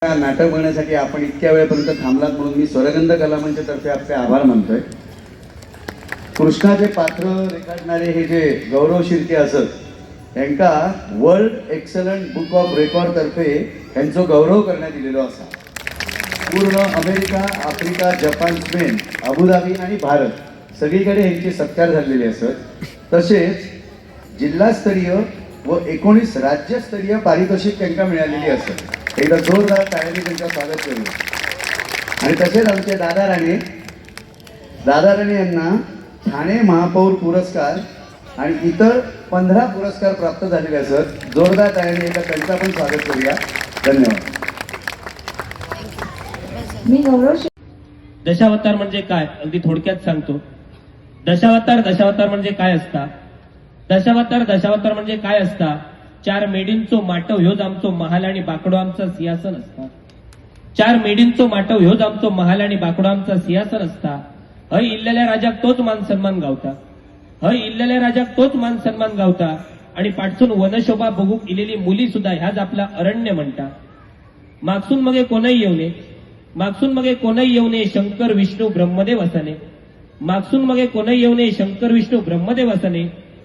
नाटक बनवण्यासाठी आपण इतक्या वेळेपर्यंत थांबलात म्हणून मी स्वरगंध कला मंचतर्फे आपले आभार मानतोय। कृष्णाचे पात्र रेखाटणारे हे जे गौरव शिर्के असत त्यांना world excellent book of record तर्फे त्यांचा गौरव करण्यात दिलेलो असा। पूर्ण America, Africa, Japan, Spain, Abu Dhabi आणि भारत सगळीकडे यांचे सत्कार झालेले असत। तसेच जिल्हास्तरीय व 19 राज्यस्तरीय पारितोषिक त्यांना मिळालेली असत। एकदा जोरदार टाळ्यांनी त्यांचं स्वागत करूया। आणि तसेच आमचे दादा राणे यांना ठाणे महापौर पुरस्कार आणि इतर 15 पुरस्कार प्राप्त झालेले असत। जोरदार टाळ्यांनी एकदा त्यांचा पण स्वागत करूया। धन्यवाद। मी गौरव दशावतार म्हणजे काय अगदी थोडक्यात सांगतो। दशावतार म्हणजे काय असता? दशावतार म्हणजे काय असता? 4 मेढींचो माटव ह्योच आमचो महाल आणि बाकडो आमचा सिंहासन असता। 4 मेढींचो माटव ह्योच आमचो महाल आणि बाकडो आमचा सिंहासन असता। हय इल्लेल्या राजाक तोच मान सन्मान गावता। आणि पाठसून वनशोभा बघूक इलेली मुली सुद्धा ह्याच आपला अरण्य म्हणता। मागसून मगे कोणही येऊने शंकर विष्णू ब्रह्मदेव असणे।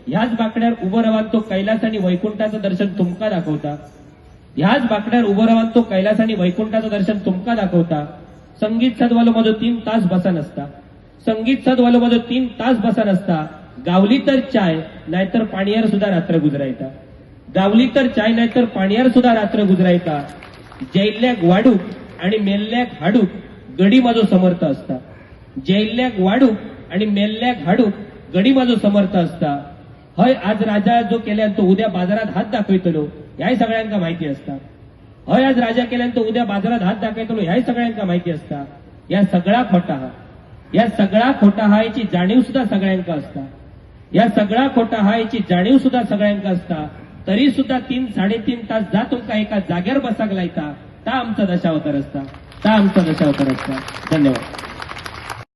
ह्याच बाकड्यावर उभं राहून तो कैलास आणि वैकुंठाचं दर्शन तुमका दाखवता। संगीत सदवालो मधो 3 तास बसा नसता। गावली तर चाय नाहीतर पाणीयार सुद्धा रात्र गुजरायता। जैल्ल्याक वाडूक आणि मेल्ल्याक हाडूक गडी माझो समर्थ असता। हय आज राजा जो केल्यान तो उद्या बाजारात हात दाखवितलो ह्याही सगळ्यांका माहिती असता। या सगळा खोटा हा याची जाणीव सुद्धा सगळ्यांका असता। तरी सुद्धा 3-3.5 तास जा तुमका एका जाग्यावर बसाक लायता ता आमचा दशावतार असता। धन्यवाद।